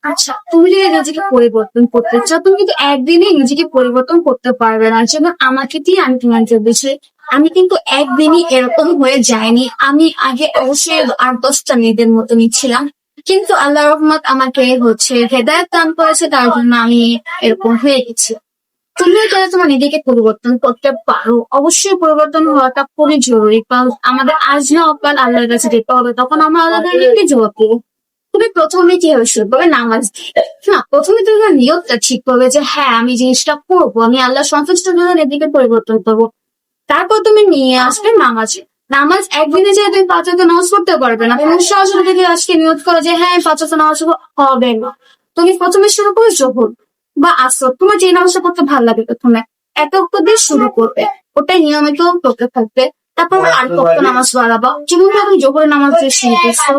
আচ্ছা, তুমি যদি নিজেকে পরিবর্তন করতে চাও, তুমি কিন্তু একদিনে নিজেকে পরিবর্তন করতে পারবে না। যেমন আমাকে দিয়ে আমি তোমাকে বলছি, আমি কিন্তু একদিনই এরকম হয়ে যায়নি। আমি আগে অবশ্যই 8-10টা মেয়েদের মতনই ছিলাম, কিন্তু আল্লাহ রহমত আমাকে হেদায়েত দান করেছে, তার জন্য আমি এরকম হয়ে গেছি। তুমিও যারা তোমার নিজেকে পরিবর্তন করতে পারো, অবশ্যই পরিবর্তন হওয়াটা খুবই জরুরি। কারণ আমাদের আজ না অকাল আল্লাহর কাছে যেতে হবে, তখন আমরা আল্লাহকে জবাব দেবো। তুমি প্রথমে কিভাবে শুরু করবে? নামাজ দিয়ে। না, প্রথমে তুমি তোমার নিয়তটা ঠিক করবে যে হ্যাঁ, আমি জিনিসটা করবো, আমি আল্লাহ সন্তুষ্টের জন্য নিজেকে পরিবর্তন করবো। তারপর তুমি নিয়ে আসবে নামাজে। নামাজ একদিনে যে তুমি 5 ওয়াক্ত নামাজ পড়তে পারবে না। তুমি সরাসরি যদি আজকে নিয়ত করো যে হ্যাঁ 5 ওয়াক্ত নামাজ পড়বো, হবে না। তুমি প্রথমে শুরু করো জোহর বা আসর, তোমার যে নামাজটা করতে ভালো লাগে প্রথমে এক ওয়াক্ত দিয়ে শুরু করবে, ওটাই নিয়মিত করতে থাকবে। তারপর আর ওয়াক্ত নামাজ বাড়াবা। যেমন তুমি জোহরের নামাজ দিয়ে শুরু করছো,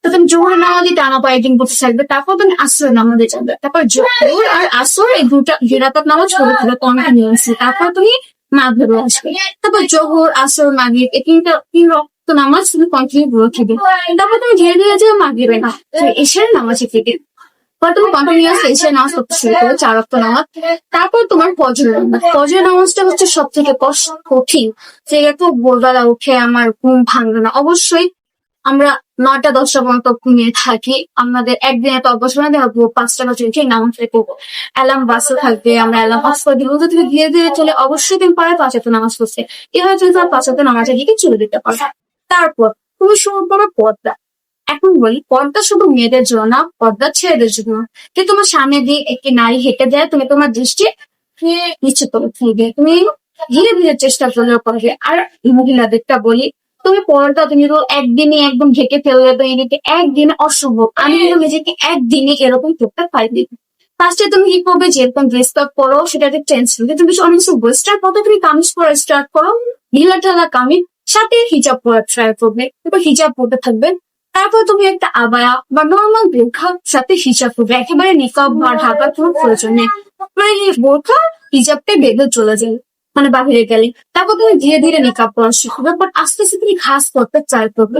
তো তুমি জোহরের নামাজই টানা কয়েকদিন করতে থাকবে। তারপর তুমি আসরের নামাজে যাবে। তারপর জোহর আর আসর এই দুই রাকাত নামাজ পড়ে থাকবে কন্টিনিউয়াসলি। তারপর তুমি মাগরিবে আসবে। তারপর জোহর, আসর, মাগরিব এই তিন ওয়াক্ত নামাজ তুমি কন্টিনিউ করে থাকবে। তারপর তুমি ধীরে ধীরে যে মাগরিবে না, এশার নামাজে ফিরবে। পরে তুমি কন্টিনিউয়াস এশার নামাজ পড়তে শুরু করবে, 4 ওয়াক্ত নামাজ। তারপর তোমার ফজরের নামাজ। ফজরের নামাজটা হচ্ছে সব থেকে কঠিন। যে এত ভোরবেলা উঠে আমার ঘুম ভাঙবে না। অবশ্যই আমরা 9টা-10টা পর্যন্ত ঘুমিয়ে থাকি। আমাদের একদিনে তো অভ্যাস না, দেখবো 5টা বাজে উঠে নামাজটা করবো। অ্যালার্ম বাজতে থাকবে, আমরা অ্যালার্ম অফ করে দিব। যদি তুমি ধীরে ধীরে চলে, অবশ্যই তুমি পারে 5 ওয়াক্ত নামাজ পড়ছে। এভাবে তুমি তোমার 5 ওয়াক্ত নামাজের দিকে চলে যেতে পারো। তারপর তুমি শুরু করবে পর্দা। এখন বলি, পর্দা শুধু মেয়েদের জন্য না, পর্দা ছেলেদের জন্য। যে তোমার সামনে দিয়ে একটি নারী হেঁটে যায়, তুমি তোমার দৃষ্টি নিচে করে ফেলবে। তুমি ধীরে ধীরে চেষ্টা করবে। আর মহিলাদেরটা বলি, তুমি পর্দা তুমি তো একদিনে একদম ঢেকে ফেলবে, তো এদিকে একদিনে অসম্ভব। আমি কিন্তু নিজেকে একদিনে এরকম করতে পারিনি। ফার্স্টে তুমি কি করবে, যেরকম ড্রেসটা পরো সেটাকে চেঞ্জ করবে। তুমি অনেক কিছু ওয়েস্টার্ন পরে তুমি কামিজ পরা স্টার্ট করো, ঢিলা ঢালা কামিজ, সাথে হিজাব পরা ট্রাই করবে। এরপর হিজাব পরতে থাকবে। তারপর তুমি একটা আবায়া বা নর্মাল বোরখা সাথে হিজাব করবে। একেবারে নিকাব বা ঢাকার কোনো প্রয়োজন নেই। মানে এই বোরখা হিজাবটাই বেঁধে চলে যায়, মানে বাহিরে গেলে। তারপর তুমি ধীরে ধীরে নিকাব পড়া শিখবে, বাট আস্তে আস্তে তুমি খাস করতে চাই করবে।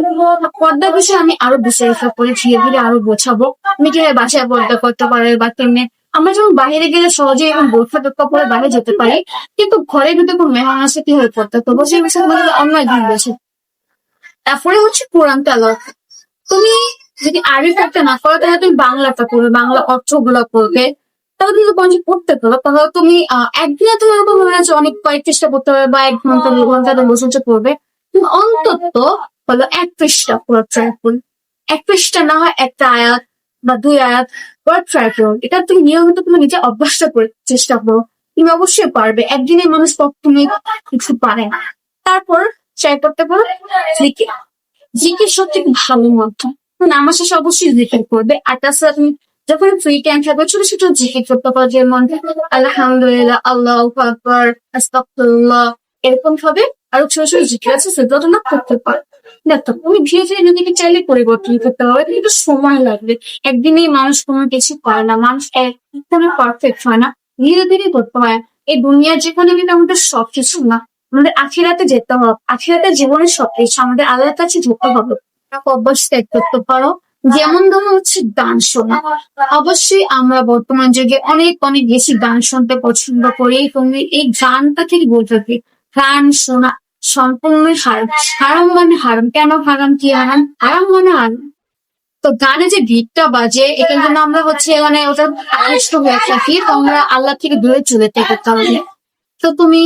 পর্দার বিষয়ে আমি আরো বিস্তারিত করে ধীরে ধীরে আরো বোঝাবো। তুমি কিভাবে বাসায় পর্দা করতে পারো বা তেমনি আমরা যখন বাইরে গেলে সহজে এবং বোরখা টোরখা পরে বাইরে যেতে পারি, কিন্তু ঘরে ভিতরে কোনো মেহমান আসে কিভাবে পর্দা করবো সেই বিষয়ে অন্য একদিন বলছে। তারপরে কোরআন তেলাওয়াত। তুমি যদি আরবি পড়তে না পারো, তাহলে তুমি বাংলাটা পড়বে, বাংলা অর্থগুলো পড়বে। তাহলে তুমি পঞ্চে পড়তে পারো। তাহলে তুমি একদিনে তুমি এরকম হয়ে যাচ্ছে অনেক কয়েক পৃষ্ঠা পড়তে হবে, বা 1 ঘন্টা 2 ঘন্টা তুমি বসে বসে পড়বে। তুমি অন্তত হলো 1 পৃষ্ঠা পুরো ট্রাই করো। 1 পৃষ্ঠা না হয় একটা আয়াত বা 2 আয়াত পুরো ট্রাই করো। এটা তুমি নিয়মিত তুমি নিজে অভ্যাসটা করে চেষ্টা করো। তুমি অবশ্যই পারবে। একদিনে মানুষ কখনোই কিছু পারে না। তারপর ট্রাই করতে পারো জিকির। জিকির সত্যি খুব ভালো মাধ্যম। নামাজ শেষে অবশ্যই জিকির করবে। আর তাছাড়া তুমি যখন ফ্রি টাইম থাকবে ছোট ছোট জিকির করতে পারো, যেমন আলহামদুলিল্লাহ, আল্লাহু আকবার, আস্তাগফিরুল্লাহ, এরকম ভাবে আরো ছোট ছোট জিকির আছে, সেগুলো তোমরা করতে পারো। দেখো, তুমি ধীরে ধীরে নিজেকে চাইলে পরিবর্তন করতে হবে, কিন্তু সময় লাগবে। একদিনেই মানুষ কোনো কিছু করে না, মানুষ একদমই পারফেক্ট হয় না, ধীরে ধীরে করতে হয়। এই দুনিয়ার যেখানে কিন্তু আমাদের সবকিছু না, আমাদের আখিরাতে যেতে হবে। আখিরাতের জীবনের সবকিছু আমাদের আল্লাহর কাছে যেতে হবে। অভ্যাস ত্যাগ করতে পারো। যেমন ধরো গান শোনা। অবশ্যই আমরা বর্তমান যুগে অনেক অনেক বেশি গান শুনতে পছন্দ করি। তুমি এই গানটা থেকে বলতে হবে, গান শোনা সম্পূর্ণ হারাম। হারাম মানে হারাম। কেন হারাম? কি হারাম? হারাম মানে হারাম। তো গানে যে বিটটা বাজে, এখানে জন্য আমরা মানে ওটা আকৃষ্ট হয়ে থাকি, তো আমরা আল্লাহ থেকে দূরে চলে থাকি কারণে। তো তুমি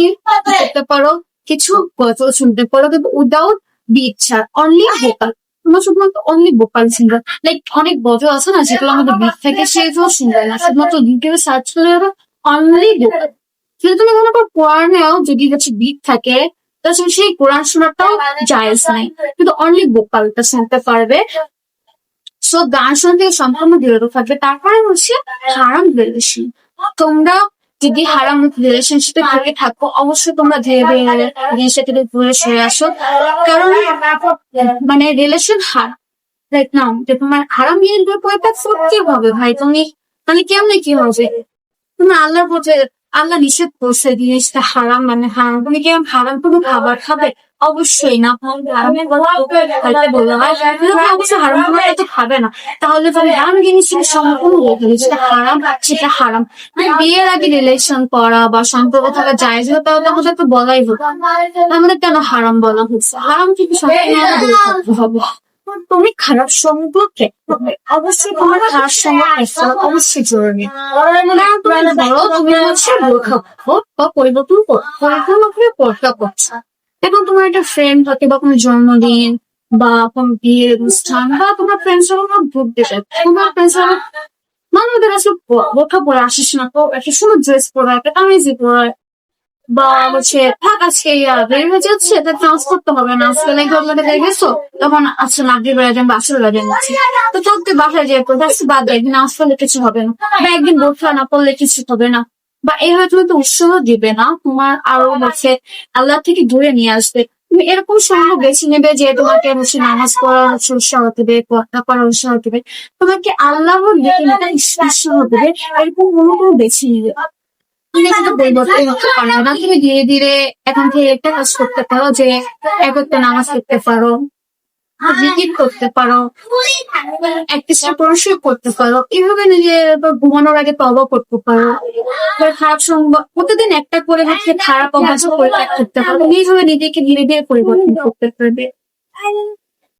করতে পারো, কিছু গজল শুনতে পারো, কিন্তু উইদাউট বিট ছাড়া, অনলি ভোকাল। তোমার শুধুমাত্র অনলি ভোকাল সিঙ্গার। লাইক অনেক গজল আছে না যেগুলো আমাদের বিট থাকে, সেগুলো শুনবে না, শুধুমাত্র ইউটিউবে সার্চ করে অনলি ভোকাল। যদি তুমি মনে করো কোরআনেও যদি বিট থাকে, তাহলে সেই কোরআন শোনাটাও জায়েজ নাই, কিন্তু অনলি ভোকালটা শুনতে পারবে। সো গান শোনা থেকে সম্পূর্ণ বিরত থাকবে। তারপরে হারাম রিলেশন। তোমরা যদি হারাম রিলেশনশিপে থেকে থাকো, অবশ্যই তোমরা ধীরে ধীরে জিনিসটা থেকে দূরে সরে আসো। কারণ মানে রিলেশন রাইট নাও যে তোমার হারাম জিনিসগুলো পরে থাকছো, কি হবে ভাই? তুমি মানে কেমনে কি হবে? তুমি আল্লাহর পথে, আল্লাহ নিষেধ করছে জিনিসটা হারাম মানে হারাম, তুমি কেমন হারাম কোনো খাবার খাবে? অবশ্যই না, হারামের কথা খাইতে বললাম, আর লোকে অবশ্যই হারাম খাবার তো খাবে না। তাহলে তুমি হারাম জিনিস থেকে সম্পূর্ণ বলতে হবে যেটা হারাম সেটা হারাম। মানে বিয়ের আগে রিলেশন করা বা সম্পর্ক থাকা যায় যেটা, তাহলে আমাদের তো বলাই হতো, আমাদের কেন হারাম বলা হচ্ছে? হারাম থেকে সম্পূর্ণ দূরে থাকতে হবে। তুমি খারাপ সম্পর্কে অবশ্যই তোমার খারাপ সম্পর্ক অবশ্যই জরুরি। কারণ তুমি ধরো তুমি হচ্ছে বোরখা বা পরিবর্তন করে বোরখা করছো, এবং তোমার একটা ফ্রেন্ড থাকে বা কোনো জন্মদিন বা কোনো বিয়ের অনুষ্ঠান বা তোমার ফ্রেন্ডস কোনো গ্রুপ দেবে, তোমার ফ্রেন্ডস মানুষদের আসলে বোরখা পরে আসিস না, তো একটা সুন্দর ড্রেস পরে একটা কামিজি পরে বা হচ্ছে থাক আজকে বের হয়ে যাচ্ছে, এটা ট্রান্স করতে হবে না, আজকে লাইক ঘটনাটা দেখে গেছো, তখন আচ্ছা নাগরি বেড়ে যান বা আসলে বেড়ে যাচ্ছে, তো থাকতে বাসায় যেয়ে পড়তে আসছে বাদ দেয়, একদিন নামাজ পড়লে কিছু হবে না, বা একদিন বোরখা না পড়লে কিছু হবে না, বা এইভাবে তুমি তো উৎসাহ দিবে না, তোমার আরো হচ্ছে আল্লাহ থেকে দূরে নিয়ে আসবে। তুমি এরকম সময় বেছে নেবে যে তোমাকে হচ্ছে নামাজ পড়ার হচ্ছে উৎসাহ দেবে, পড়া করার উৎসাহ দেবে, তোমাকে আল্লাহর দিকে উৎসাহ দেবে, এরকম কোনো বেছে নিবে। তুমি কিন্তু পরিবর্তন হতে পারো না, তুমি ধীরে ধীরে এখন থেকে একটা কাজ করতে পারো যে একত্রে নামাজ পড়তে পারো, জিকির করতে পারো, একটা পড়াশোনা করতে পারো, এভাবে নিজের ঘুমানোর আগে তওবা করতে পারো, এবার খারাপ সঙ্গ প্রতিদিন একটা করে হচ্ছে খারাপ অভ্যাস পরিত্যাগ করতে পারো, এইভাবে নিজেকে ধীরে ধীরে পরিবর্তন করতে পারবে।